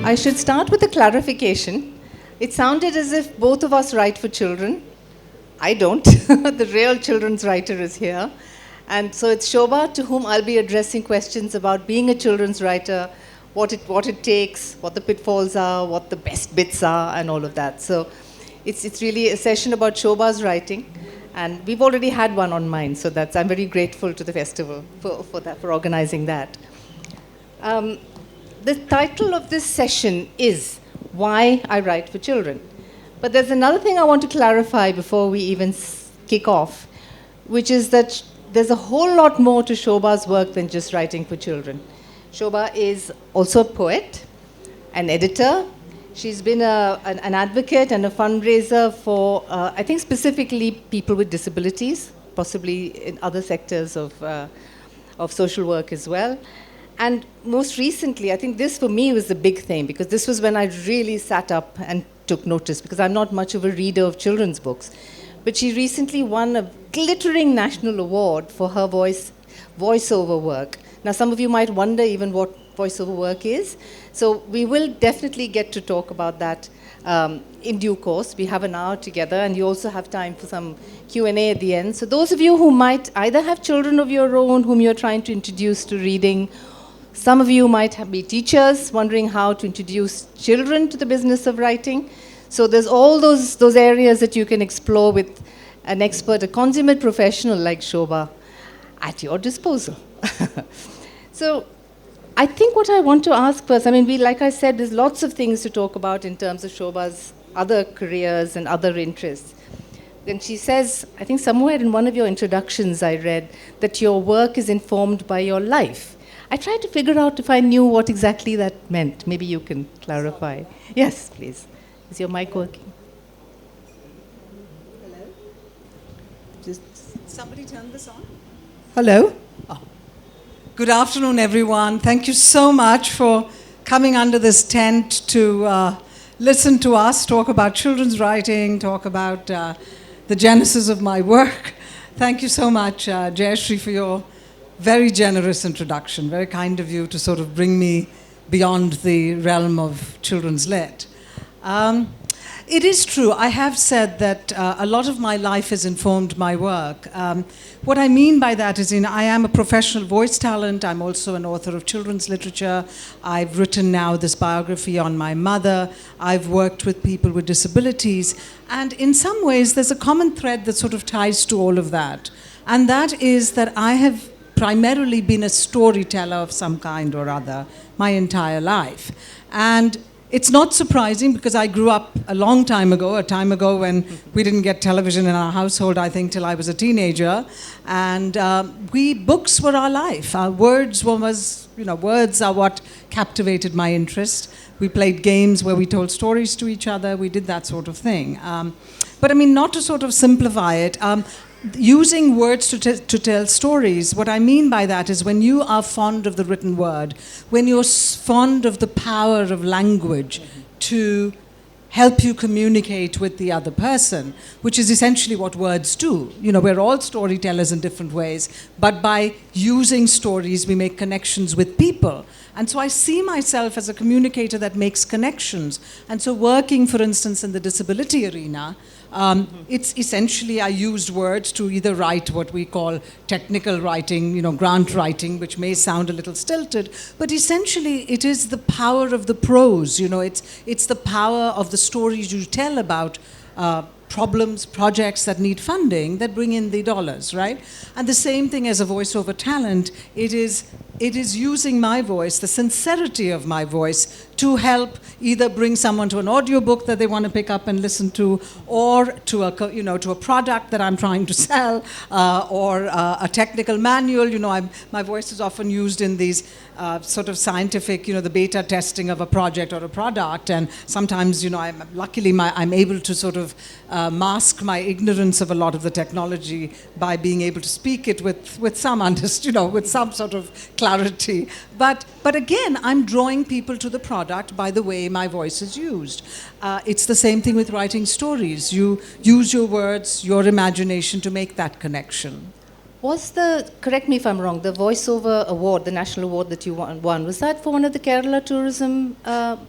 I should start with a clarification. It sounded as if both of us write for children. I don't. The real children's writer is here. And so it's Shobha to whom I'll be addressing questions about being a children's writer, what it takes, what the pitfalls are, what the best bits are, and all of that. So it's really a session about Shobha's writing. And we've already had one on mine, so I'm very grateful to the festival for organizing that. The title of this session is Why I Write for Children. But there's another thing I want to clarify before we even kick off, which is that there's a whole lot more to Shobha's work than just writing for children. Shobha is also a poet, an editor. She's been an advocate and a fundraiser for, I think, specifically people with disabilities, possibly in other sectors of social work as well. And most recently, I think this for me was the big thing, because this was when I really sat up and took notice, because I'm not much of a reader of children's books. But she recently won a glittering national award for her voiceover work. Now, some of you might wonder even what voiceover work is. So we will definitely get to talk about that in due course. We have an hour together, and you also have time for some Q&A at the end. So those of you who might either have children of your own whom you're trying to introduce to reading, some of you might be teachers wondering how to introduce children to the business of writing. So there's all those areas that you can explore with an expert, a consummate professional like Shobha at your disposal. So I think what I want to ask first, like I said, there's lots of things to talk about in terms of Shobha's other careers and other interests. And she says, I think somewhere in one of your introductions I read, that your work is informed by your life. I tried to figure out if I knew what exactly that meant. Maybe you can clarify. Yes, please. Is your mic working? Hello? Just somebody turn this on? Hello? Oh. Good afternoon, everyone. Thank you so much for coming under this tent to listen to us talk about children's writing, talk about the genesis of my work. Thank you so much, Jaishree, for your very generous introduction. Very kind of you to sort of bring me beyond the realm of children's lit. It is true. I have said that a lot of my life has informed my work. What I mean by that is I am a professional voice talent. I'm also an author of children's literature. I've written now this biography on my mother. I've worked with people with disabilities. And in some ways, there's a common thread that sort of ties to all of that. And that is that I have primarily been a storyteller of some kind or other my entire life. And it's not surprising, because I grew up a long time ago, a time ago when we didn't get television in our household, I think, till I was a teenager. And books were our life. Words are what captivated my interest. We played games where we told stories to each other. We did that sort of thing. But not to sort of simplify it, using words to tell stories, what I mean by that is when you are fond of the written word, when you're fond of the power of language to help you communicate with the other person, which is essentially what words do. We're all storytellers in different ways, but by using stories, we make connections with people. And so I see myself as a communicator that makes connections. And so working, for instance, in the disability arena, it's essentially I used words to either write what we call technical writing, grant writing, which may sound a little stilted, but essentially it is the power of the prose. It's the power of the stories you tell about problems, projects that need funding that bring in the dollars, right? And the same thing as a voiceover talent, it is using my voice, the sincerity of my voice, to help either bring someone to an audiobook that they want to pick up and listen to, or to a product that I'm trying to sell, or a technical manual. My voice is often used in these sort of scientific, the beta testing of a project or a product, and sometimes, I'm able to sort of mask my ignorance of a lot of the technology by being able to speak it with some with some sort of clarity. But again, I'm drawing people to the product by the way my voice is used. It's the same thing with writing stories. You use your words, your imagination to make that connection. Was correct me if I'm wrong, the voiceover award, the national award that you won, was that for one of the Kerala tourism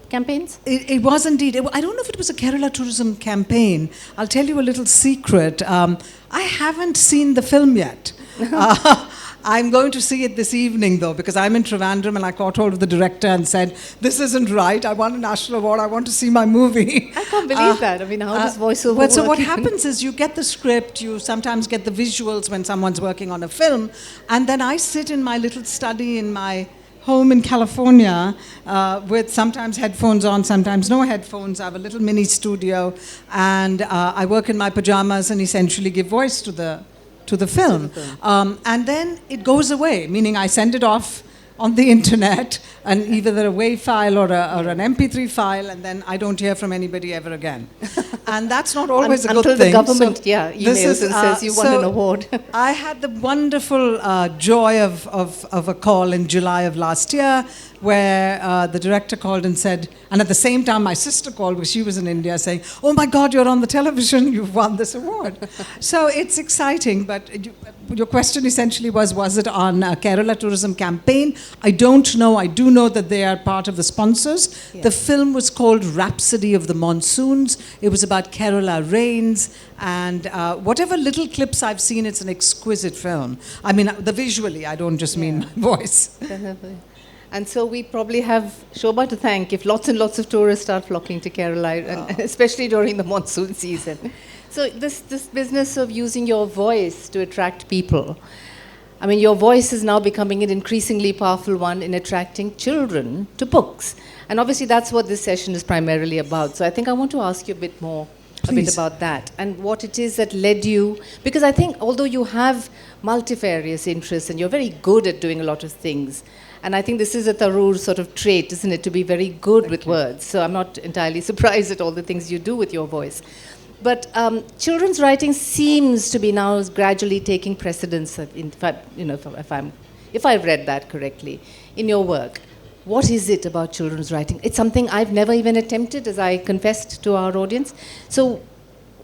campaigns? It was indeed. I don't know if it was a Kerala tourism campaign. I'll tell you a little secret. I haven't seen the film yet. I'm going to see it this evening, though, because I'm in Trivandrum and I caught hold of the director and said, this isn't right. I won a national award. I want to see my movie. I can't believe that. I mean, how does voiceover work? So what happens is you get the script, you sometimes get the visuals when someone's working on a film, and then I sit in my little study in my home in California with sometimes headphones on, sometimes no headphones. I have a little mini studio, and I work in my pajamas and essentially give voice to the film. And then it goes away, meaning I send it off on the internet, and either a WAV file or an MP3 file, and then I don't hear from anybody ever again. And that's not always a good thing. Until the government emails and says you won an award. I had the wonderful joy of a call in July of last year where the director called and said, and at the same time my sister called because she was in India saying, oh my God, you're on the television, you've won this award. So it's exciting, but your question essentially was it on a Kerala tourism campaign? I don't know. I do know that they are part of the sponsors. Yeah. The film was called Rhapsody of the Monsoons. It was about Kerala rains, and whatever little clips I've seen, it's an exquisite film. I mean, visually, I don't just mean my voice. Definitely. And so we probably have Shobha to thank if lots and lots of tourists start flocking to Kerala, and especially during the monsoon season. So this business of using your voice to attract people, I mean, your voice is now becoming an increasingly powerful one in attracting children to books. And obviously that's what this session is primarily about. So I think I want to ask you a bit about that and what it is that led you, because I think although you have multifarious interests and you're very good at doing a lot of things, and I think this is a Tharoor sort of trait, isn't it, to be very good with words. So I'm not entirely surprised at all the things you do with your voice. But children's writing seems to be now gradually taking precedence, if I've read that correctly, in your work. What is it about children's writing? It's something I've never even attempted, as I confessed to our audience. So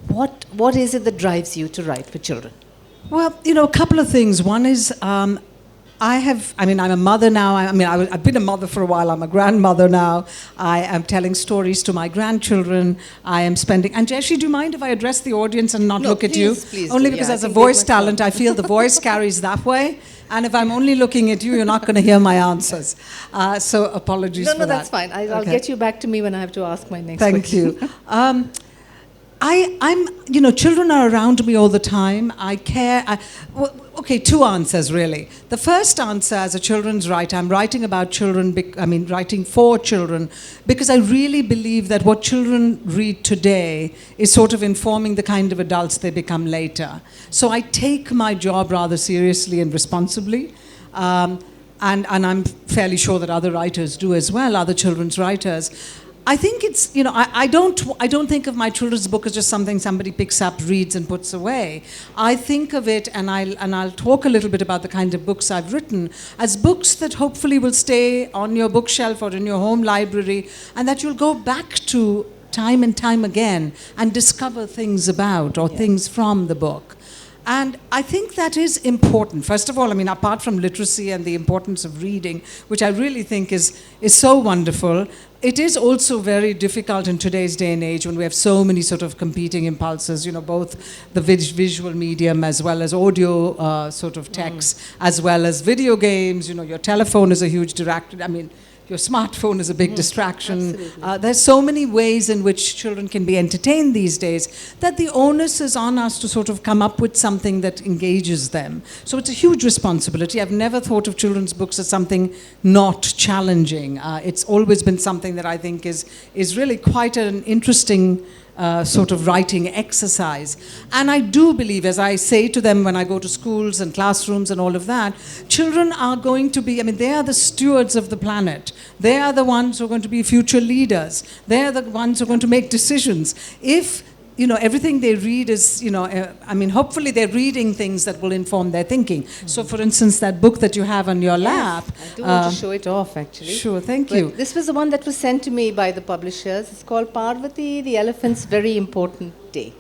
what is it that drives you to write for children? Well, a couple of things. One is I'm a mother now. I've been a mother for a while. I'm a grandmother now. I am telling stories to my grandchildren. I am spending... And Jaishree, do you mind if I address the audience and not look at you? Please only because as a voice talent, I feel the voice carries that way. And if I'm only looking at you, you're not going to hear my answers. So apologies for that. No, that's fine. I'll get you back to me when I have to ask my next question. Thank you. Children are around me all the time. I care. Two answers, really. The first answer, as a children's writer, I'm writing about children, writing for children, because I really believe that what children read today is sort of informing the kind of adults they become later. So I take my job rather seriously and responsibly. And I'm fairly sure that other writers do as well, other children's writers. I think it's, I don't think of my children's book as just something somebody picks up, reads, and puts away. I think of it, and I'll talk a little bit about the kind of books I've written, as books that hopefully will stay on your bookshelf or in your home library, and that you'll go back to time and time again and discover things about or things from the book. And I think that is important. First of all, apart from literacy and the importance of reading, which I really think is so wonderful, it is also very difficult in today's day and age when we have so many sort of competing impulses, both the visual medium as well as audio sort of text, as well as video games. Your telephone is a huge distractor. Your smartphone is a big distraction. There's so many ways in which children can be entertained these days that the onus is on us to sort of come up with something that engages them. So it's a huge responsibility. I've never thought of children's books as something not challenging. It's always been something that I think is really quite an interesting sort of writing exercise. And I do believe, as I say to them when I go to schools and classrooms and all of that, children are going to be, they are the stewards of the planet. They are the ones who are going to be future leaders. They are the ones who are going to make decisions. If everything they read is, hopefully they're reading things that will inform their thinking. Mm-hmm. So, for instance, that book that you have on your lap. I do want to show it off, actually. Sure, thank you. This was the one that was sent to me by the publishers. It's called Parvati, the Elephant's Very Important Day.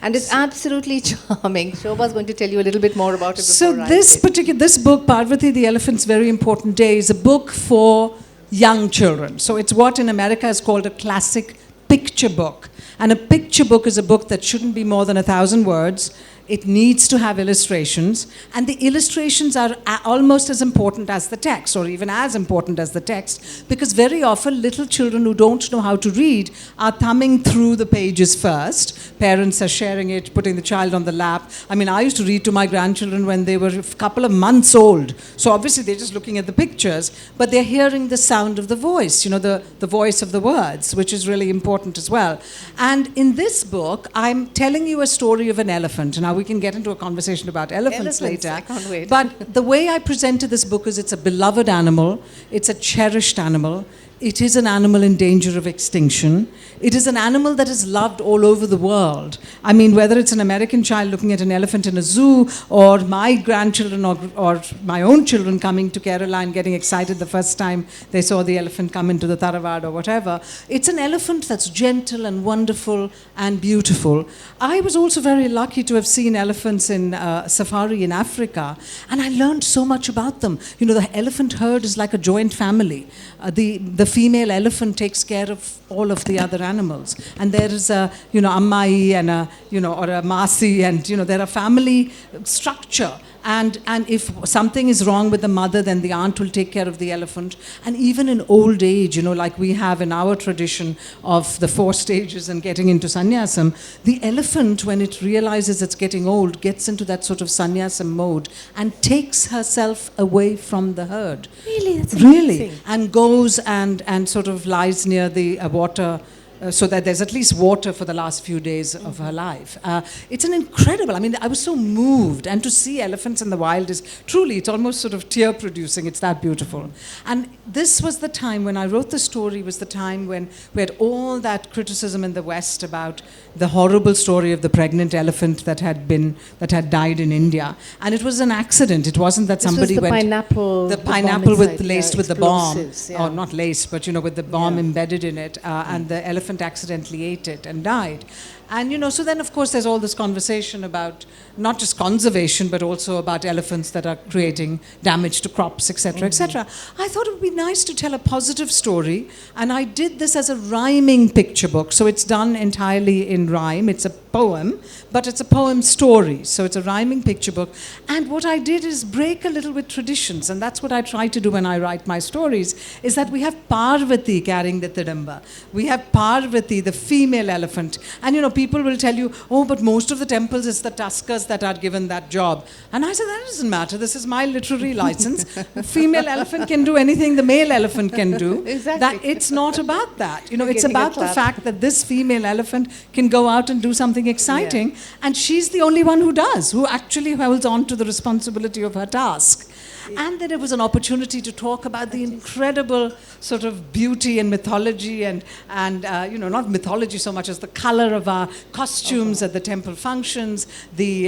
And it's absolutely charming. Shobha's going to tell you a little bit more about it before So this book, Parvati the Elephant's Very Important Day, is a book for young children. So it's what in America is called a classic picture book. And a picture book is a book that shouldn't be more than 1,000 words. It needs to have illustrations, and the illustrations are almost as important as the text, or even as important as the text, because very often little children who don't know how to read are thumbing through the pages first. Parents are sharing it, putting the child on the lap. I mean, I used to read to my grandchildren when they were a couple of months old. So obviously they're just looking at the pictures, but they're hearing the sound of the voice, the voice of the words, which is really important as well. And in this book, I'm telling you a story of an elephant. Now, we can get into a conversation about elephants later. I can't wait. But the way I presented this book is it's a beloved animal, it's a cherished animal, it is an animal in danger of extinction. It is an animal that is loved all over the world. I mean, whether it's an American child looking at an elephant in a zoo, or my grandchildren or my own children coming to Kerala and getting excited the first time they saw the elephant come into the Tharawad or whatever. It's an elephant that's gentle and wonderful and beautiful. I was also very lucky to have seen elephants in safari in Africa, and I learned so much about them. The elephant herd is like a joint family. The female elephant takes care of all of the other animals, and there is a ammai and a or a masi, and there are family structure. And if something is wrong with the mother, then the aunt will take care of the elephant. And even in old age, like we have in our tradition of the 4 stages and getting into sannyasam, the elephant, when it realizes it's getting old, gets into that sort of sannyasam mode and takes herself away from the herd. Really? That's amazing. And goes and sort of lies near the water, so that there's at least water for the last few days of her life. It's an incredible, I was so moved, and to see elephants in the wild is truly, it's almost sort of tear-producing, it's that beautiful. And this was the time when I wrote the story, was the time when we had all that criticism in the West about the horrible story of the pregnant elephant that had died in India. And it was an accident. It wasn't that somebody went... The pineapple laced with the bomb. Yeah. Or not laced, but with the bomb embedded in it, and the elephant accidentally ate it and died. And so then of course there's all this conversation about not just conservation, but also about elephants that are creating damage to crops, etc., etc. I thought it would be nice to tell a positive story, and I did this as a rhyming picture book. So it's done entirely in rhyme. It's a poem, but it's a poem story. So it's a rhyming picture book. And what I did is break a little with traditions, and that's what I try to do when I write my stories, is that we have Parvati carrying the Tidamba. We have Parvati, the female elephant. And people will tell you, oh, but most of the temples, it's the Tuskers that are given that job. And I said, that doesn't matter. This is my literary license. The female elephant can do anything the male elephant can do. Exactly. That it's not about that. It's about the fact that this female elephant can go out and do something exciting, and she's the only one who actually holds on to the responsibility of her task. And then it was an opportunity to talk about the incredible sort of beauty and mythology and not mythology so much as the color of our costumes at the temple functions, the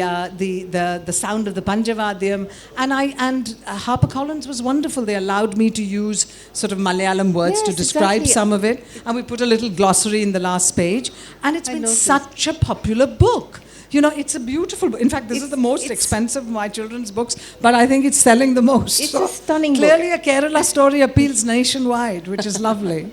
sound of the Panjavadyam. And HarperCollins was wonderful. They allowed me to use sort of Malayalam words to describe some of it. And we put a little glossary in the last page. And it's been such a popular book. It's a beautiful book. In fact, this is the most expensive of my children's books, but I think it's selling the most. It's a stunning clearly book. Clearly a Kerala story appeals nationwide, which is lovely.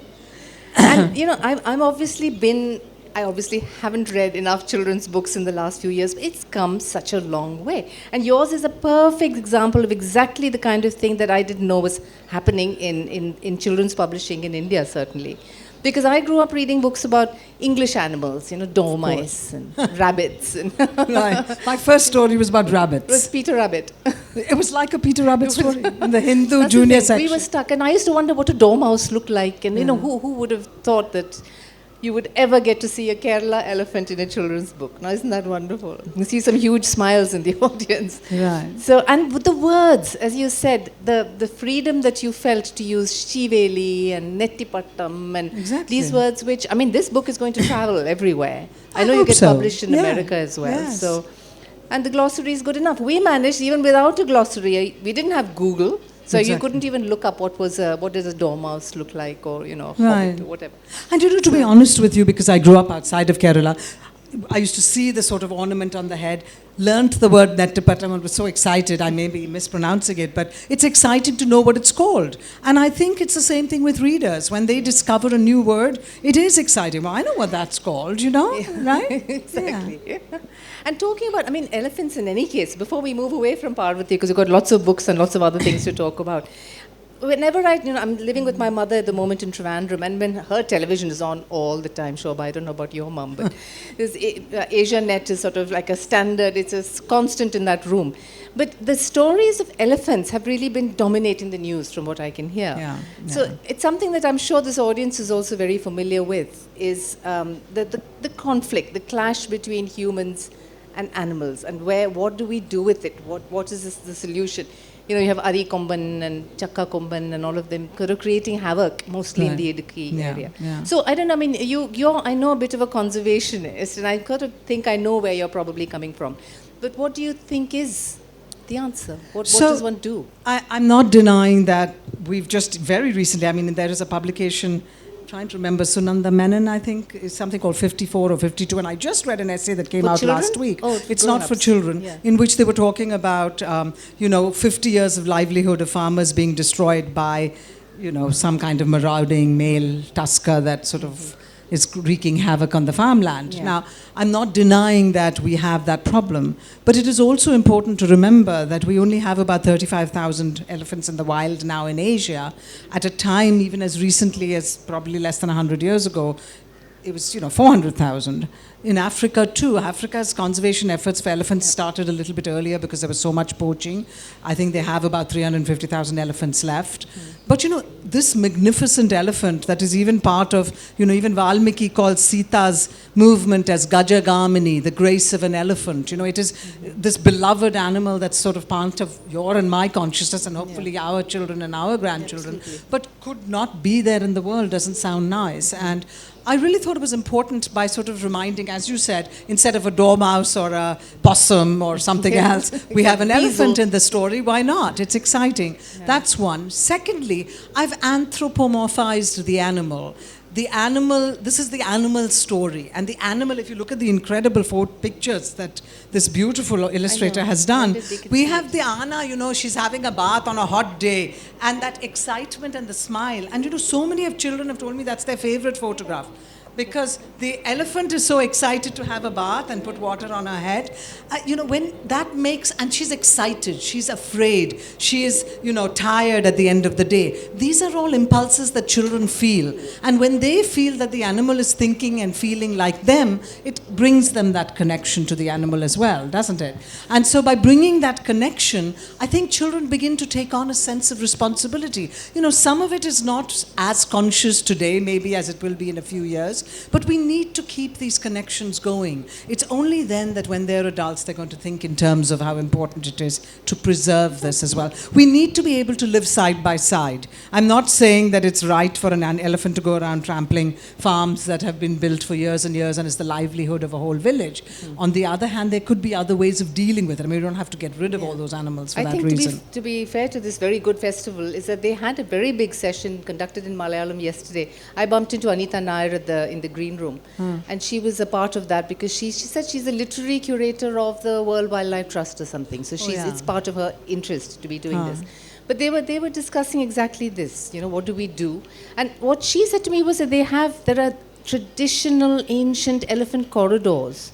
And, I obviously haven't read enough children's books in the last few years, but it's come such a long way. And yours is a perfect example of exactly the kind of thing that I didn't know was happening in children's publishing in India, certainly. Because I grew up reading books about English animals, dormice and rabbits. And right. My first story was about rabbits. It was Peter Rabbit. It was like a Peter Rabbit story in the Hindu junior section. We were stuck, and I used to wonder what a dormouse looked like, and who would have thought that you would ever get to see a Kerala elephant in a children's book. Now, isn't that wonderful? You see some huge smiles in the audience. Right. So, and with the words, as you said, the freedom that you felt to use Shiveli and Nettipattam and these words, which, this book is going to travel everywhere. I know you get published in America as well. Yes. So, and the glossary is good enough. We managed, even without a glossary, we didn't have Google. So you couldn't even look up what does a dormouse look like, or hobbit or whatever. And to be honest with you, because I grew up outside of Kerala, I used to see the sort of ornament on the head, learnt the word Nettapattam and was so excited. I may be mispronouncing it, but it's exciting to know what it's called. And I think it's the same thing with readers. When they discover a new word, it is exciting. Well, I know what that's called, right? Exactly. Yeah. And talking about, elephants in any case, before we move away from Parvati, because we've got lots of books and lots of other things to talk about. Whenever I'm living with my mother at the moment in Trivandrum, and when her television is on all the time, Shobha, I don't know about your mum, but Asia Net is sort of like a standard, it's a constant in that room. But the stories of elephants have really been dominating the news from what I can hear. Yeah. So it's something that I'm sure this audience is also very familiar with, is the conflict, the clash between humans and animals, and what do we do with it? What is the solution? You have Ari Komban and Chakka Komban and all of them creating havoc, mostly in the Idukki area. Yeah. So I don't know, you're I know a bit of a conservationist, and I think I know where you're probably coming from. But what do you think is the answer? What does one do? I'm not denying that we've just very recently, there is a publication, trying to remember, Sunanda Menon, I think, is something called 54 or 52, and I just read an essay that came out last week. Oh, it's not for children, in which they were talking about, 50 years of livelihood of farmers being destroyed by, some kind of marauding male tusker that sort of is wreaking havoc on the farmland. Yeah. Now, I'm not denying that we have that problem, but it is also important to remember that we only have about 35,000 elephants in the wild now in Asia. At a time, even as recently as probably less than 100 years ago, it was 400,000. In Africa too, Africa's conservation efforts for elephants started a little bit earlier because there was so much poaching. I think they have about 350,000 elephants left. But this magnificent elephant that is even part of, even Valmiki calls Sita's movement as Gajagamini, the grace of an elephant. It is this beloved animal that's sort of part of your and my consciousness, and hopefully our children and our grandchildren, but could not be there in the world. Doesn't sound nice. And I really thought it was important by sort of reminding, as you said, instead of a dormouse or a possum or something else, we have an elephant in the story. Why not? It's exciting. Yeah. That's one. Secondly, I've anthropomorphized the animal. The animal, this is the animal story. And the animal, if you look at the incredible 4 pictures that this beautiful illustrator has done, we have the Anna, she's having a bath on a hot day, and that excitement and the smile. And so many of children have told me that's their favorite photograph, because the elephant is so excited to have a bath and put water on her head. When that makes, and she's excited, she's afraid, she is, tired at the end of the day. These are all impulses that children feel. And when they feel that the animal is thinking and feeling like them, it brings them that connection to the animal as well, doesn't it? And so by bringing that connection, I think children begin to take on a sense of responsibility. Some of it is not as conscious today, maybe, as it will be in a few years. But we need to keep these connections going. It's only then that when they're adults, they're going to think in terms of how important it is to preserve this as well. We need to be able to live side by side. I'm not saying that it's right for an elephant to go around trampling farms that have been built for years and years and is the livelihood of a whole village. On the other hand, there could be other ways of dealing with it. We don't have to get rid of all those animals for that reason. I think to be fair to this very good festival is that they had a very big session conducted in Malayalam yesterday. I bumped into Anita Nair in the green room, and she was a part of that because she said she's a literary curator of the World Wildlife Trust or something. So it's part of her interest to be doing this. But they were discussing exactly this. What do we do? And what she said to me was that there are traditional ancient elephant corridors.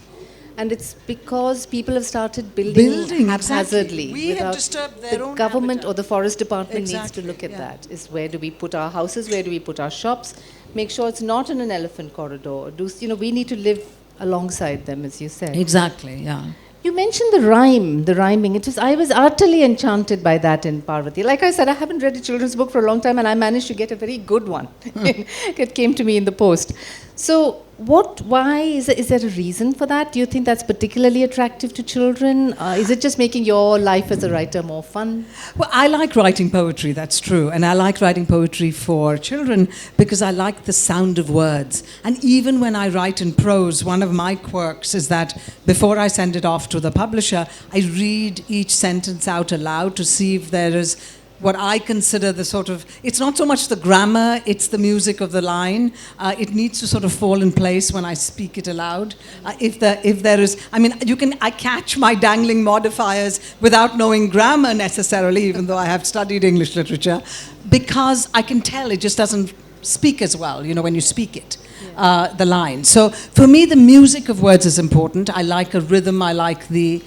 And it's because people have started building haphazardly. Exactly. We have disturbed their own government habitat. Or the forest department needs to look at that. Is where do we put our houses? Where do we put our shops? Make sure it's not in an elephant corridor. We need to live alongside them, as you said. Exactly, yeah. You mentioned the rhyming. I was utterly enchanted by that in Parvati. Like I said, I haven't read a children's book for a long time, and I managed to get a very good one. It came to me in the post. So, why is there a reason for that? Do you think that's particularly attractive to children? Is it just making your life as a writer more fun? Well, I like writing poetry, that's true. And I like writing poetry for children because I like the sound of words. And even when I write in prose, one of my quirks is that before I send it off to the publisher, I read each sentence out aloud to see if there is what I consider the sort of, it's not so much the grammar, it's the music of the line. It needs to sort of fall in place when I speak it aloud. If there is, I mean, I catch my dangling modifiers without knowing grammar necessarily, even though I have studied English literature, because I can tell it just doesn't speak as well, when you speak it. The line. So for me, the music of words is important. I like a rhythm. I like the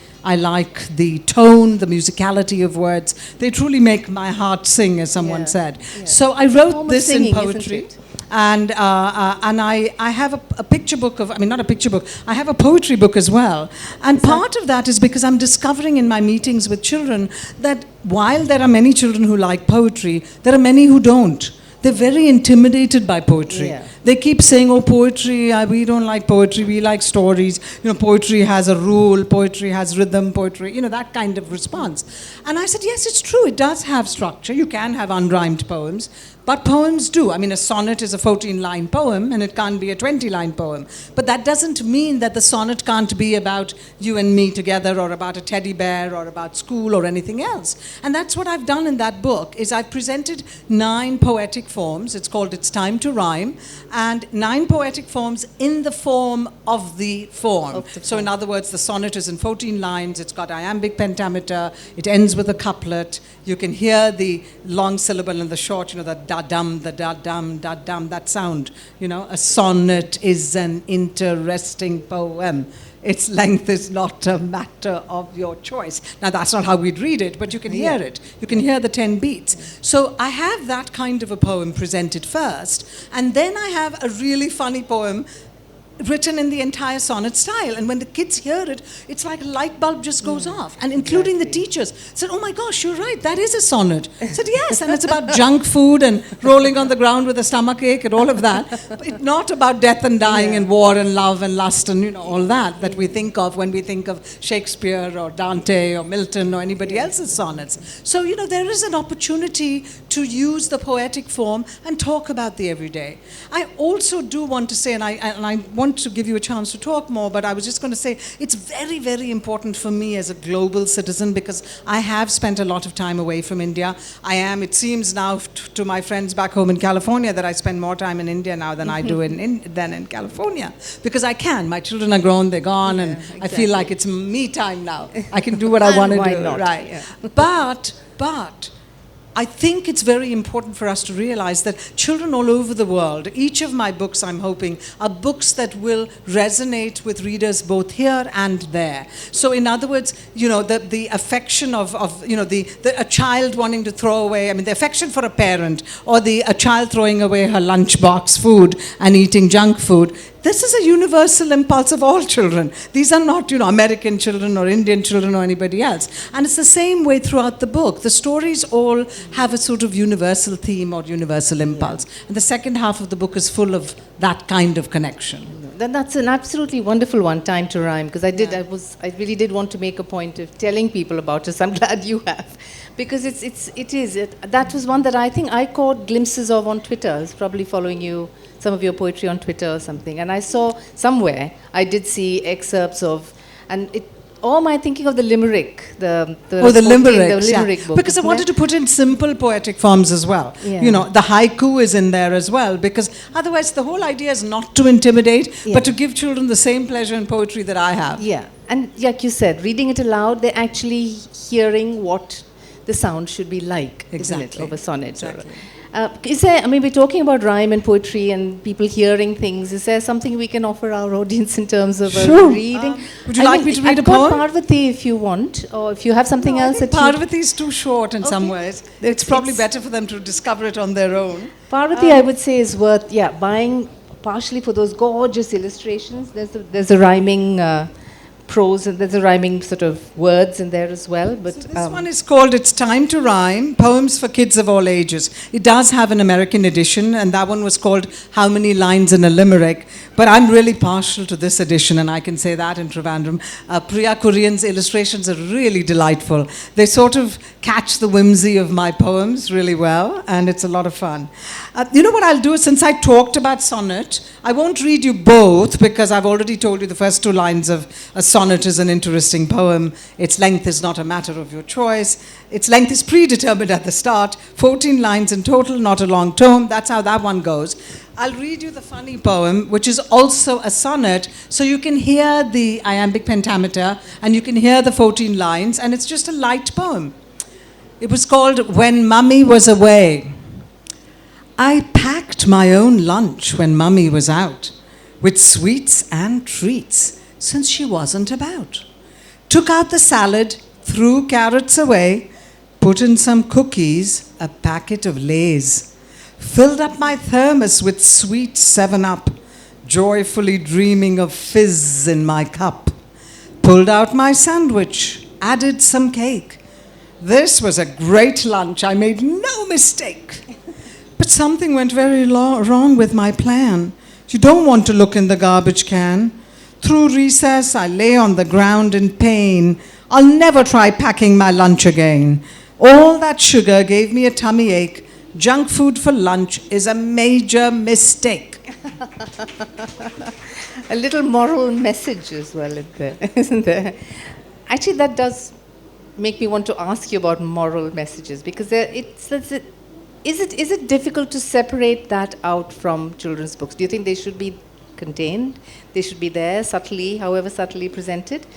tone, the musicality of words. They truly make my heart sing, as someone said. Yeah. So I wrote this singing, in poetry. And I have a picture book of, not a picture book, I have a poetry book as well. And part of that is because I'm discovering in my meetings with children that while there are many children who like poetry, there are many who don't. They're very intimidated by poetry. Yeah. They keep saying, oh, poetry, we don't like poetry, we like stories. Poetry has a rule, poetry has rhythm, poetry, that kind of response. And I said, yes, it's true, it does have structure. You can have unrhymed poems, but poems do. A sonnet is a 14-line poem, and it can't be a 20-line poem. But that doesn't mean that the sonnet can't be about you and me together, or about a teddy bear, or about school, or anything else. And that's what I've done in that book, is I've presented 9 poetic forms. It's called It's Time to Rhyme. And 9 poetic forms in the form of the form. So in other words, the sonnet is in 14 lines. It's got iambic pentameter. It ends with a couplet. You can hear the long syllable and the short, the da-dum, the da-dum, da-dum, that sound. A sonnet is an interesting poem. Its length is not a matter of your choice. Now, that's not how we'd read it, but you can hear it. You can hear the 10 beats. So I have that kind of a poem presented first, and then I have a really funny poem written in the entire sonnet style. And when the kids hear it, it's like a light bulb just goes off. And including the teachers said, oh my gosh, you're right, that is a sonnet. I said, yes, and it's about junk food and rolling on the ground with a stomachache and all of that. But it's not about death and dying and war and love and lust and all that we think of when we think of Shakespeare or Dante or Milton or anybody else's sonnets. So, there is an opportunity to use the poetic form and talk about the everyday. I also do want to say, and I want to give you a chance to talk more, but I was just going to say it's very, very important for me as a global citizen, because I have spent a lot of time away from India. It seems now to my friends back home in California that I spend more time in India now than I do than in California, because I can. My children are grown, they're gone, and exactly. I feel like it's me time now. I can do what I want to do. Not? Right. Yeah. But I think it's very important for us to realize that children all over the world, each of my books, I'm hoping, are books that will resonate with readers both here and there. So in other words, the affection of a child wanting to throw away, the affection for a parent, or a child throwing away her lunchbox food and eating junk food, this is a universal impulse of all children. These are not, American children or Indian children or anybody else. And it's the same way throughout the book. The stories all have a sort of universal theme or universal impulse. Yeah. And the second half of the book is full of that kind of connection. Then that's an absolutely wonderful one, Time to Rhyme, because I really did want to make a point of telling people about it. So I'm glad you have. Because that was one that I think I caught glimpses of on Twitter. I was probably following some of your poetry on Twitter or something. And I saw somewhere, I did see excerpts of, or am I thinking of the limerick? The limerick book. Because I wanted to put in simple poetic forms as well. Yeah. The haiku is in there as well, because otherwise the whole idea is not to intimidate, but to give children the same pleasure in poetry that I have. Yeah, and like you said, reading it aloud, they're actually hearing what the sound should be like, isn't it, of a sonnet. Exactly. We're talking about rhyme and poetry and people hearing things. Is there something we can offer our audience in terms of reading? Would you like me to read a poem? Parvati, if you want, or if you have something else. Parvati is too short in some ways. It's probably better for them to discover it on their own. Parvati, I would say, is worth buying partially for those gorgeous illustrations. There's a rhyming prose, and there's a rhyming sort of words in there as well. But so this one is called It's Time to Rhyme, Poems for Kids of All Ages. It does have an American edition, and that one was called How Many Lines in a Limerick. But I'm really partial to this edition, and I can say that in Trivandrum. Priya Kurian's illustrations are really delightful. They sort of catch the whimsy of my poems really well, and it's a lot of fun. What I'll do is, since I talked about sonnet, I won't read you both, because I've already told you the first 2 lines of a sonnet sonnet is an interesting poem. Its length is not a matter of your choice. Its length is predetermined at the start. 14 lines in total, not a long tome. That's how that one goes. I'll read you the funny poem, which is also a sonnet, so you can hear the iambic pentameter and you can hear the 14 lines, and it's just a light poem. It was called When Mummy Was Away. I packed my own lunch when Mummy was out, with sweets and treats, since she wasn't about. Took out the salad, threw carrots away, put in some cookies, a packet of Lay's. Filled up my thermos with sweet 7-Up, joyfully dreaming of fizz in my cup. Pulled out my sandwich, added some cake. This was a great lunch, I made no mistake. But something went very wrong with my plan. You don't want to look in the garbage can. Through recess, I lay on the ground in pain. I'll never try packing my lunch again. All that sugar gave me a tummy ache. Junk food for lunch is a major mistake. A little moral message as well, isn't there? Actually, that does make me want to ask you about moral messages, because is it difficult to separate that out from children's books? Do you think they should be contained? They should be there subtly, however subtly presented?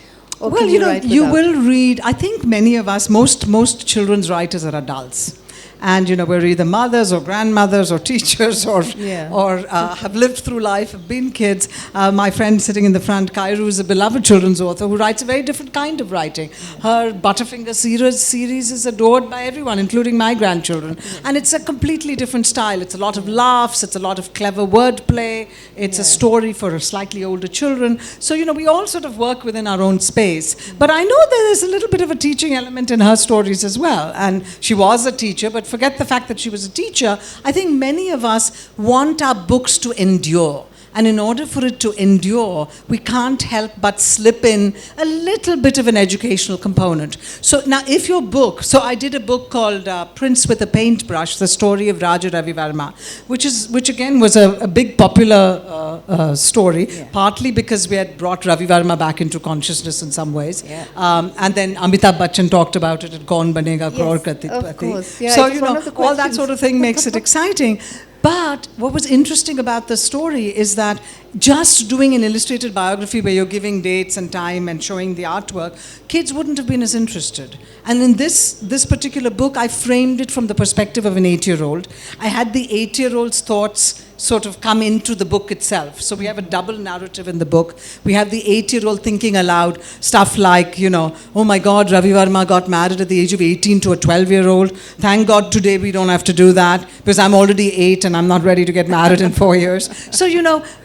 Or well, you will read, I think many of us, most children's writers are adults. And, we're either mothers or grandmothers or teachers or have lived through life, have been kids. My friend sitting in the front, Kairu, is a beloved children's author who writes a very different kind of writing. Her Butterfinger series is adored by everyone, including my grandchildren. And it's a completely different style. It's a lot of laughs. It's a lot of clever wordplay. It's a story for slightly older children. So, we all sort of work within our own space. But I know there is a little bit of a teaching element in her stories as well. And she was a teacher, but forget the fact that she was a teacher. I think many of us want our books to endure. And in order for it to endure, we can't help but slip in a little bit of an educational component. So now if your book, so I did a book called Prince with a Paintbrush, the story of Raja Ravi Verma, which again was a big popular story, partly because we had brought Ravi Verma back into consciousness in some ways. And then Amitabh Bachchan talked about it at Kaun Banega Crorepati. Of course. Yeah, so, all that sort of thing makes it exciting. But what was interesting about the story is that just doing an illustrated biography where you're giving dates and time and showing the artwork, kids wouldn't have been as interested. And in this particular book, I framed it from the perspective of an 8-year-old. I had the 8-year-old's thoughts sort of come into the book itself. So we have a double narrative in the book. We have the 8-year-old thinking aloud, stuff like, oh my God, Ravi Verma got married at the age of 18 to a 12-year-old. Thank God today we don't have to do that because I'm already 8 and I'm not ready to get married in 4 years. So,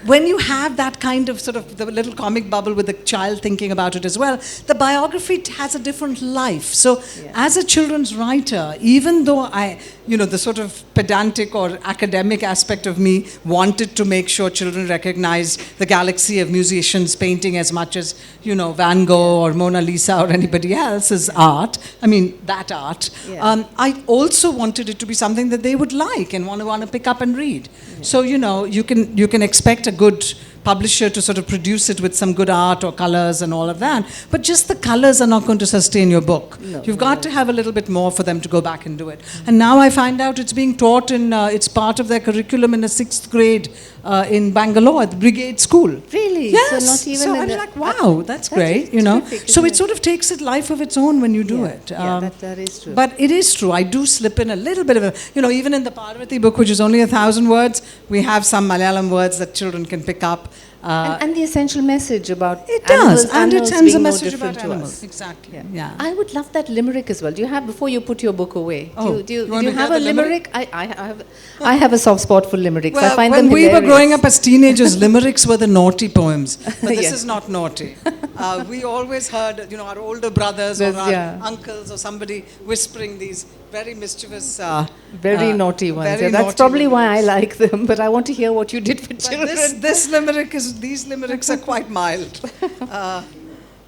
when you have that kind of sort of the little comic bubble with the child thinking about it as well, the biography has a different life. So as a children's writer, even though the sort of pedantic or academic aspect of me wanted to make sure children recognize the galaxy of musicians painting as much as, Van Gogh or Mona Lisa or anybody else's art, that art, I also wanted it to be something that they would like and want to pick up and read. So, you can expect a good publisher to sort of produce it with some good art or colors and all of that. But just the colors are not going to sustain your book. You've got to have a little bit more for them to go back and do it. And now I find out it's being taught it's part of their curriculum in the 6th grade in Bangalore at the Brigade School. Really? Yes. So not even so I'm like, wow, that's great, terrific, So it sort of takes a life of its own when you do it. That is true. But it is true. I do slip in a little bit of even in the Parvati book, which is only 1,000 words, we have some Malayalam words that children can pick up. And the essential message about it does, and it sends a message about animals. Exactly. Yeah. I would love that limerick as well. Do you have, before you put your book away? Oh, do you have a limerick? I have a soft spot for limericks. Well, I find when them we hilarious. were growing up as teenagers, limericks were the naughty poems. But this is not naughty. We always heard, our older brothers or our uncles or somebody whispering these very mischievous, very naughty ones. Very That's naughty probably limericks. why I like them. But I want to hear what you did for children. These limericks are quite mild.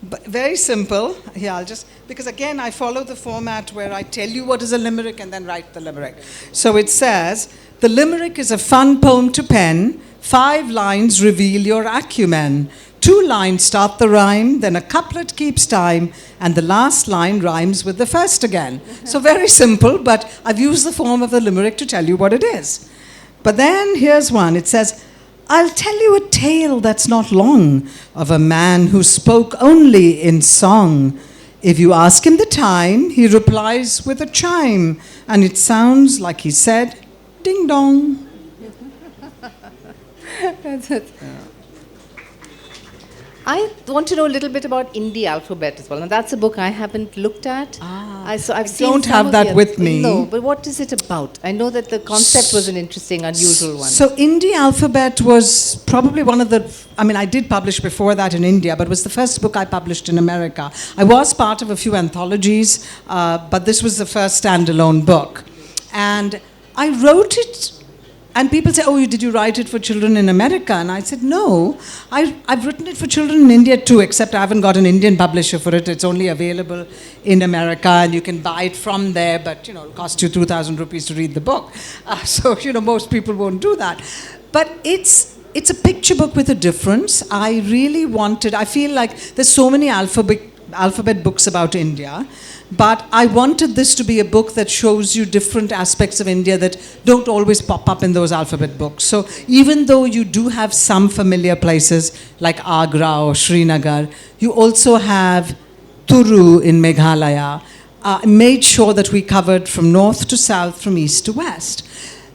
But very simple. Yeah, because again, I follow the format where I tell you what is a limerick and then write the limerick. So it says, the limerick is a fun poem to pen. 5 lines reveal your acumen. 2 lines start the rhyme, then a couplet keeps time, and the last line rhymes with the first again. So very simple, but I've used the form of the limerick to tell you what it is. But then here's one. It says, I'll tell you a tale that's not long of a man who spoke only in song. If you ask him the time, he replies with a chime, and it sounds like he said, ding dong. That's it. Yeah. I want to know a little bit about Indie alphabet as well. Now that's a book I haven't looked at. I've don't have that with me. No, but what is it about? I know that the concept was an interesting, unusual one. So Indie alphabet was probably one of the, I did publish before that in India, but it was the first book I published in America. I was part of a few anthologies, but this was the first standalone book. And I wrote it. And people say, did you write it for children in America? And I said, no, I've written it for children in India too, except I haven't got an Indian publisher for it. It's only available in America, and you can buy it from there, but, it'll cost you 2,000 rupees to read the book. So, most people won't do that. But it's a picture book with a difference. I feel like there's so many alphabet books about India, but I wanted this to be a book that shows you different aspects of India that don't always pop up in those alphabet books. So even though you do have some familiar places like Agra or Srinagar, you also have Turu in Meghalaya. Made sure that we covered from north to south, from east to west.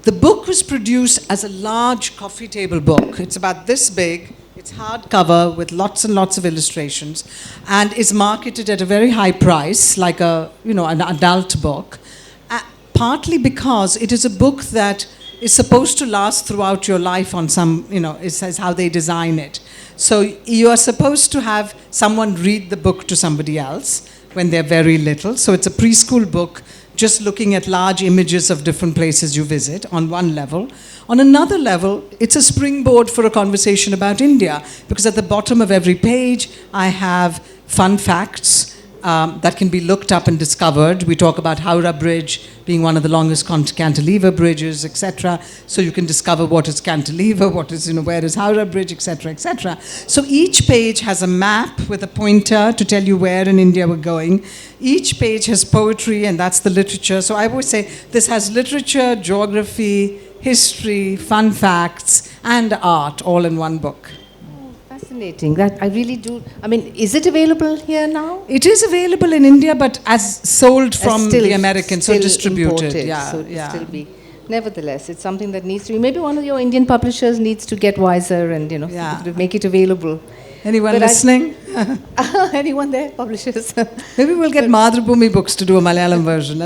The book was produced as a large coffee table book. It's about this big. It's hardcover with lots and lots of illustrations, and is marketed at a very high price, like an adult book. Partly because it is a book that is supposed to last throughout your life on some, it says how they design it. So you are supposed to have someone read the book to somebody else when they're very little. So it's a preschool book, just looking at large images of different places you visit on one level. On another level, it's a springboard for a conversation about India, because at the bottom of every page, I have fun facts that can be looked up and discovered. We talk about Howrah Bridge being one of the longest cantilever bridges, etc. So you can discover what is cantilever, where is Howrah Bridge, etc., etc. So each page has a map with a pointer to tell you where in India we're going. Each page has poetry, and that's the literature. So I always say this has literature, geography, history, fun facts, and art all in one book. Fascinating. That I really do. Is it available here now? It is available in India, but as sold from the Americans, so distributed. Imported, so it'll still be. Nevertheless, it's something that needs to be. Maybe one of your Indian publishers needs to get wiser and to make it available. Anyone listening? Anyone there? Publishers? Maybe we'll get Mathrubhumi books to do a Malayalam version.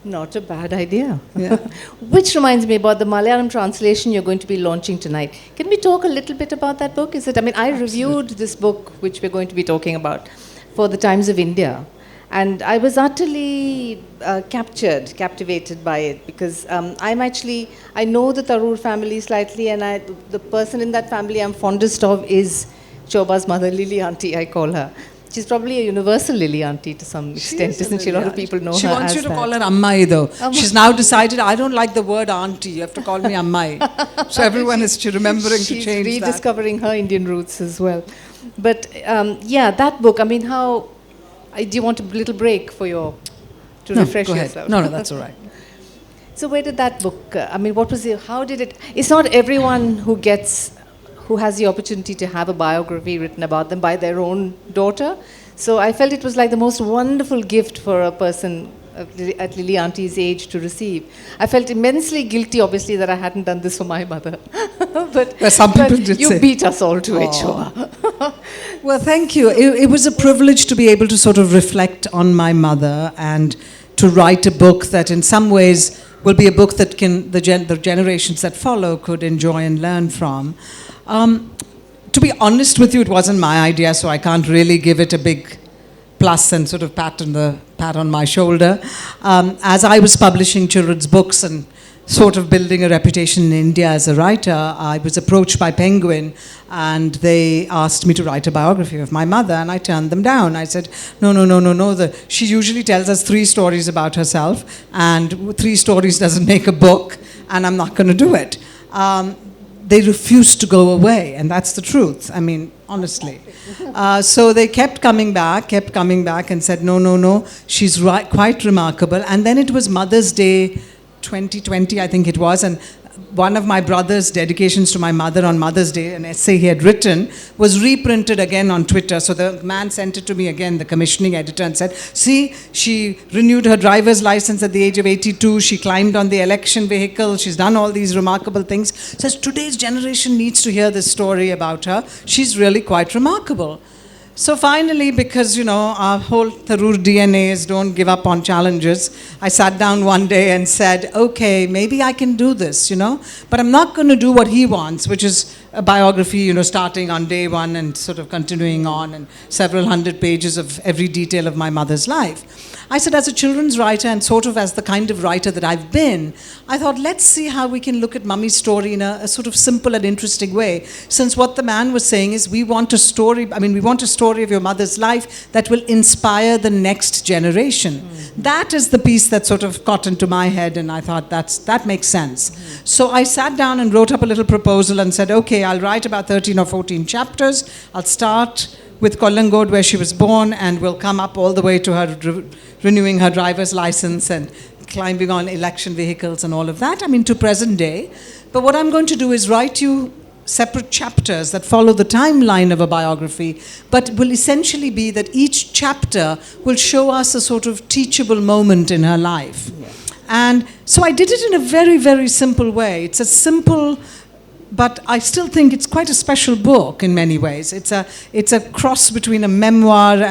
Not a bad idea. Yeah. Which reminds me about the Malayalam translation you're going to be launching tonight. Can we talk a little bit about that book? I reviewed this book, which we're going to be talking about, for the Times of India. And I was utterly captivated by it, because I know the Tharoor family slightly, and the person in that family I'm fondest of is Shobha's mother, Lily Auntie, I call her. She's probably a universal Lily Auntie to some extent, isn't she? A lot of people know her as that. She wants you to call her Ammai, though. She's now decided, I don't like the word auntie, you have to call me Ammai. So everyone is remembering to change that. She's rediscovering her Indian roots as well. But that book, how... do you want a little break to refresh yourself? No, that's all right. So where did that book, what was how did it... It's not everyone who has the opportunity to have a biography written about them by their own daughter. So I felt it was like the most wonderful gift for a person at Lily Auntie's age to receive. I felt immensely guilty, obviously, that I hadn't done this for my mother. but some people did you beat us all to it, Shobha. Well, thank you. It was a privilege to be able to sort of reflect on my mother and to write a book that in some ways will be a book that the generations that follow could enjoy and learn from. To be honest with you, it wasn't my idea, so I can't really give it a big plus and sort of pat on my shoulder. As I was publishing children's books and sort of building a reputation in India as a writer, I was approached by Penguin, and they asked me to write a biography of my mother, and I turned them down. I said, no. She usually tells us 3 stories about herself, and 3 stories doesn't make a book, and I'm not going to do it. they refused to go away, and that's the truth. I mean, honestly. So they kept coming back and said, no, she's quite remarkable. And then it was Mother's Day 2020, I think it was, and one of my brother's dedications to my mother on Mother's Day, an essay he had written, was reprinted again on Twitter. So the man sent it to me again, the commissioning editor, and said, see, she renewed her driver's license at the age of 82, she climbed on the election vehicle, she's done all these remarkable things. Says, today's generation needs to hear this story about her. She's really quite remarkable. So finally, because, our whole Tharoor DNA is don't give up on challenges, I sat down one day and said, okay, maybe I can do this, but I'm not going to do what he wants, which is a biography, starting on day one and sort of continuing on, and several hundred pages of every detail of my mother's life. I said, as a children's writer and sort of as the kind of writer that I've been, I thought, let's see how we can look at Mummy's story in a sort of simple and interesting way. Since what the man was saying is, we want a story of your mother's life that will inspire the next generation. Mm-hmm. That is the piece that sort of got into my head, and I thought that makes sense. Mm-hmm. So I sat down and wrote up a little proposal and said, okay, I'll write about 13 or 14 chapters. I'll start with Kollangod, where she was born, and we'll come up all the way to her renewing her driver's license and climbing on election vehicles and all of that, to present day. But what I'm going to do is write you separate chapters that follow the timeline of a biography, but will essentially be that each chapter will show us a sort of teachable moment in her life. Yeah. And so I did it in a very, very simple way. It's a simple, but I still think it's quite a special book in many ways. It's a cross between a memoir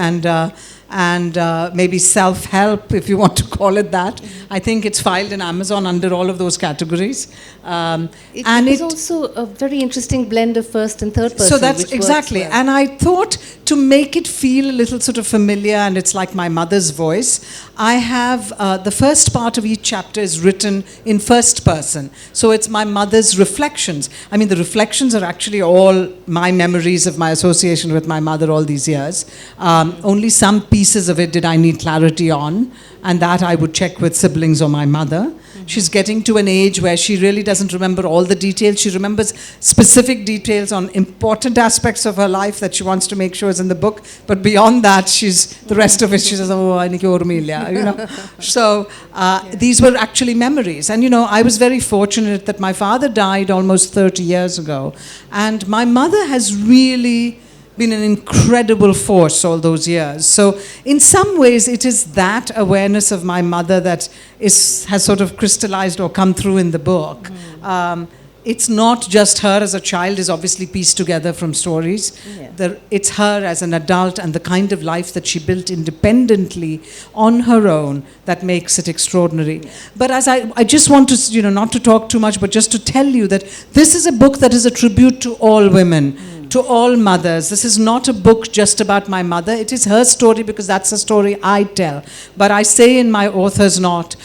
and maybe self-help, if you want to call it that. I think it's filed in Amazon under all of those categories. It is also a very interesting blend of first and third person. So that's exactly. Well. And I thought to make it feel a little sort of familiar, and it's like my mother's voice, I have the first part of each chapter is written in first person. So it's my mother's reflections. The reflections are actually all my memories of my association with my mother all these years. Only some pieces of it did I need clarity on, and that I would check with siblings or my mother. Mm-hmm. She's getting to an age where she really doesn't remember all the details. She remembers specific details on important aspects of her life that she wants to make sure is in the book, but beyond that, the rest of it, she says, oh, I So these were actually memories. And, I was very fortunate that my father died almost 30 years ago, and my mother has really been an incredible force all those years. So in some ways, it is that awareness of my mother that has sort of crystallized or come through in the book. It's not just her as a child is obviously pieced together from stories. Yeah. It's her as an adult and the kind of life that she built independently on her own that makes it extraordinary. Yeah. But as I just want to, not to talk too much, but just to tell you that this is a book that is a tribute to all women. To all mothers. This is not a book just about my mother. It is her story because that's a story I tell. But I say in my author's note,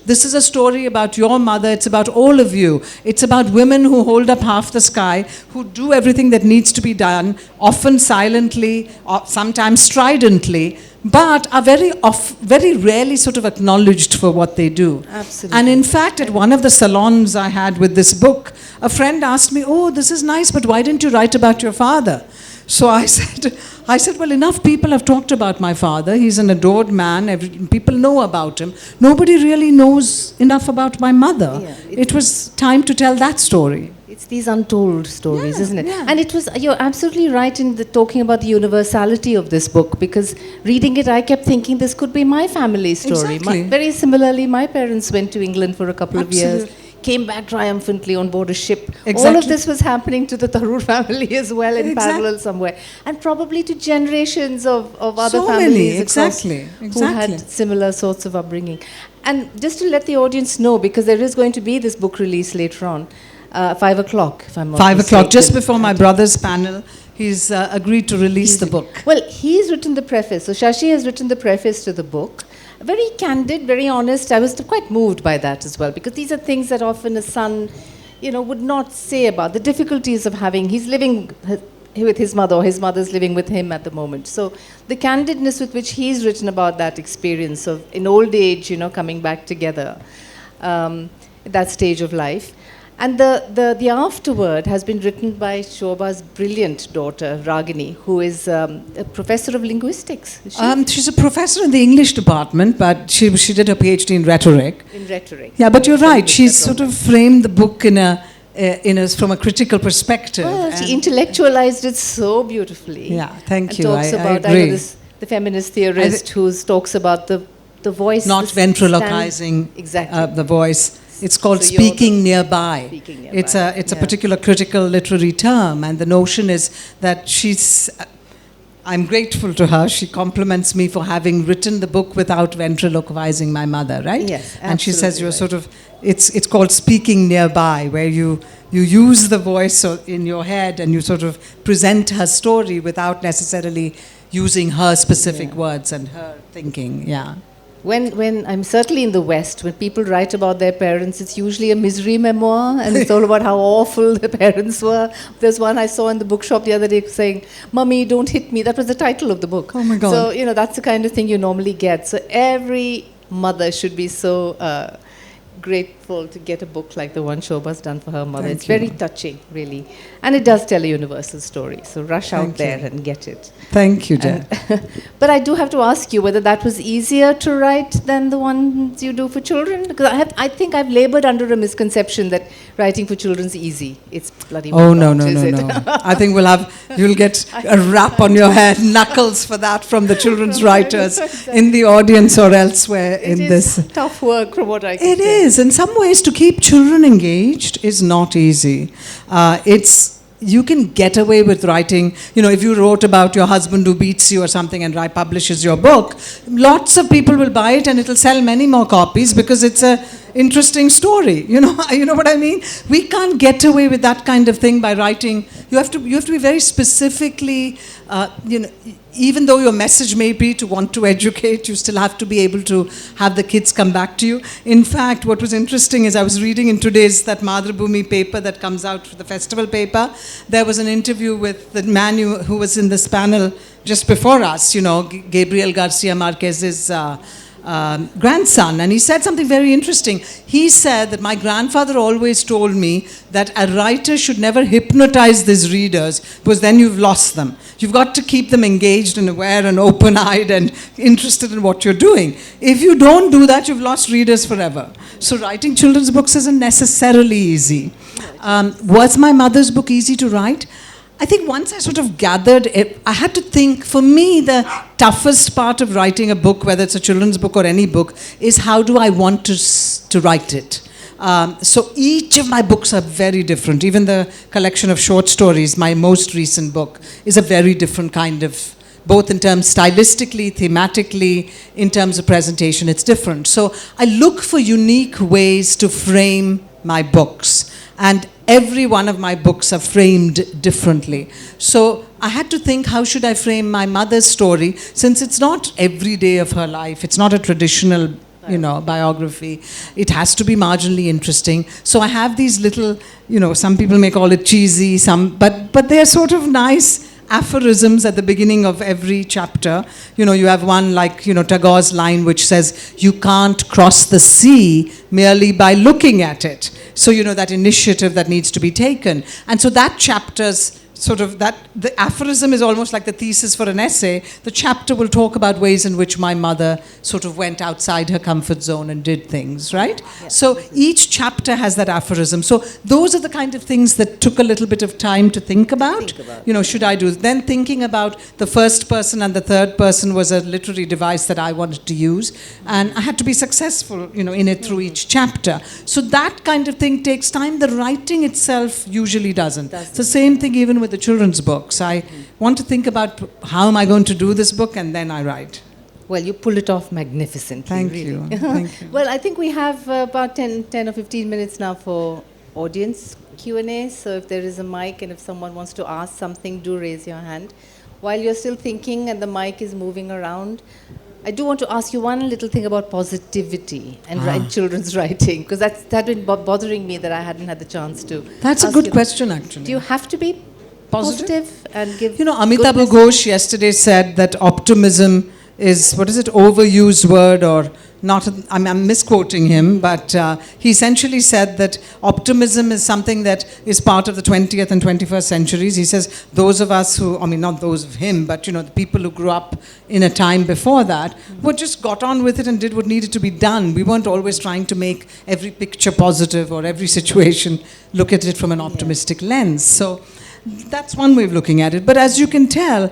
this is a story about your mother. It's about all of you. It's about women who hold up half the sky, who do everything that needs to be done, often silently, or sometimes stridently, but are very rarely sort of acknowledged for what they do. Absolutely. And in fact, at one of the salons I had with this book, a friend asked me, oh, this is nice, but why didn't you write about your father? So I said, well, enough people have talked about my father. He's an adored man. People know about him. Nobody really knows enough about my mother. Yeah, it was time to tell that story. It's these untold stories, isn't it? Yeah. And you're absolutely right in talking about the universality of this book, because reading it, I kept thinking this could be my family story. Exactly. Very similarly, my parents went to England for a couple of years, came back triumphantly on board a ship. Exactly. All of this was happening to the Tharoor family as well in parallel somewhere. And probably to generations of other families across who had similar sorts of upbringing. And just to let the audience know, because there is going to be this book release later on, 5 o'clock, if I'm not 5 mistaken. o'clock, just before my brother's panel, he's agreed to release the book. Well, he's written the preface. So Shashi has written the preface to the book. Very candid, very honest. I was quite moved by that as well, because these are things that often a son, would not say about. The difficulties of he's living with his mother, or his mother's living with him at the moment. So the candidness with which he's written about that experience of, in old age, coming back together, that stage of life. And the afterword has been written by Shobha's brilliant daughter, Ragini, who is a professor of linguistics. She's a professor in the English department, but she did her PhD in rhetoric. In rhetoric. Yeah, but you're right. She's sort of framed the book from a critical perspective. Well, she intellectualized it so beautifully. Yeah, thank you. Talks about, I agree. The feminist theorist who talks about the voice. Not ventriloquizing the voice. It's called speaking nearby. It's a particular critical literary term, and the notion is that I'm grateful to her. She compliments me for having written the book without ventriloquizing my mother, right? Yes, and she says you're sort of, it's called speaking nearby, where you use the voice in your head and you sort of present her story without necessarily using her specific words and her thinking, When I'm certainly in the West, when people write about their parents, it's usually a misery memoir, and it's all about how awful their parents were. There's one I saw in the bookshop the other day saying, "Mummy, don't hit me." That was the title of the book. Oh my God. So, that's the kind of thing you normally get. So every mother should be so grateful to get a book like the one Shobha's done for her mother. It's very touching, really. And it does tell a universal story. So rush out there and get it. Thank you, Jen. But I do have to ask you whether that was easier to write than the ones you do for children? Because I think I've labored under a misconception that writing for children's easy. It's bloody no. I think you'll get a rap on your head, knuckles for that from the children's writers in the audience or elsewhere in this. It is tough work from what I can It is. In some ways, to keep children engaged is not easy. You can get away with writing, if you wrote about your husband who beats you or something and publishes your book, lots of people will buy it and it'll sell many more copies because it's a interesting story. You know what I mean? We can't get away with that kind of thing by writing. You have to be very specifically, even though your message may be to want to educate, you still have to be able to have the kids come back to you. In fact, what was interesting is I was reading in today's that Mathrubhumi paper that comes out for the festival paper. There was an interview with the man who was in this panel just before us, Gabriel Garcia Marquez's grandson, and he said something very interesting. He said that my grandfather always told me that a writer should never hypnotize his readers because then you've lost them. You've got to keep them engaged and aware and open-eyed and interested in what you're doing. If you don't do that, you've lost readers forever. So writing children's books isn't necessarily easy. Was my mother's book easy to write? I think once I sort of gathered it, I had to think, for me, the toughest part of writing a book, whether it's a children's book or any book, is how do I want to write it? So each of my books are very different. Even the collection of short stories, my most recent book, is a very different kind of, both in terms stylistically, thematically, in terms of presentation, it's different. So I look for unique ways to frame my books. And every one of my books are framed differently. So I had to think, how should I frame my mother's story, since it's not every day of her life. It's not a traditional, biography. It has to be marginally interesting. So I have these little, some people may call it cheesy, but they're sort of nice aphorisms at the beginning of every chapter. You have one like, Tagore's line which says, you can't cross the sea merely by looking at it. So, that initiative that needs to be taken. And so that chapter's sort of the aphorism is almost like the thesis for an essay. The chapter will talk about ways in which my mother sort of went outside her comfort zone and did things, right? Yeah. So each chapter has that aphorism. So those are the kind of things that took a little bit of time to think about. Should I do? Then thinking about the first person and the third person was a literary device that I wanted to use. And I had to be successful, in it through each chapter. So that kind of thing takes time. The writing itself usually doesn't. It's the same thing even with the children's books. I want to think about how am I going to do this book, and then I write. Well, you pull it off magnificently. Thank you. Thank you. Well, I think we have about 10 or 15 minutes now for audience Q&A. So if there is a mic and if someone wants to ask something, do raise your hand. While you're still thinking and the mic is moving around, I do want to ask you one little thing about positivity and children's writing, because that's been bothering me that I hadn't had the chance to. That's a good question, actually. Do you have to be positive and give Amitabh Ghosh yesterday said that optimism is, what is it, overused word, or not, I'm misquoting him, but he essentially said that optimism is something that is part of the 20th and 21st centuries. He says those of us who, I mean, not those of him, but, the people who grew up in a time before that, who just got on with it and did what needed to be done. We weren't always trying to make every picture positive or every situation look at it from an optimistic lens. So that's one way of looking at it. But as you can tell,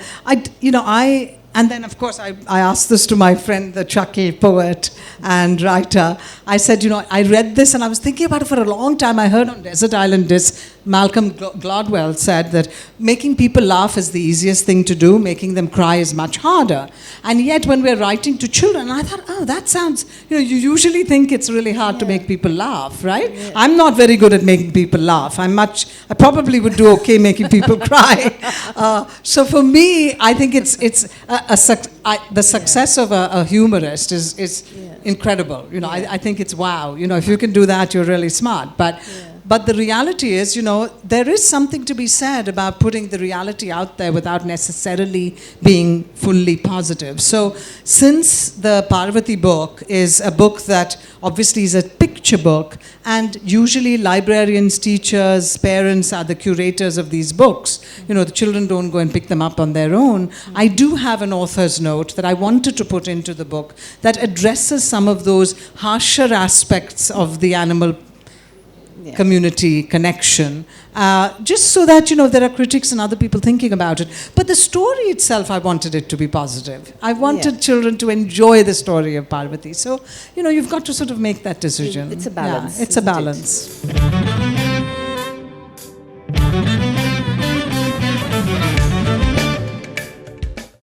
and then, of course, I asked this to my friend, the Chucky poet and writer. I said, I read this and I was thinking about it for a long time. I heard on Desert Island Disc, Malcolm Gladwell said that making people laugh is the easiest thing to do, making them cry is much harder. And yet, when we're writing to children, I thought, oh, that sounds, you usually think it's really hard to make people laugh, right? Yeah. I'm not very good at making people laugh. I probably would do okay making people cry. So for me, I think it's the success of a humorist is incredible. I think it's wow. If you can do that, you're really smart. But the reality is, there is something to be said about putting the reality out there without necessarily being fully positive. So since the Parvati book is a book that obviously is a picture book, and usually librarians, teachers, parents are the curators of these books, the children don't go and pick them up on their own, I do have an author's note that I wanted to put into the book that addresses some of those harsher aspects of the animal community connection, just so that there are critics and other people thinking about it. But the story itself, I wanted it to be positive. I wanted children to enjoy the story of Parvati. So you've got to sort of make that decision. It's a balance. It's a balance.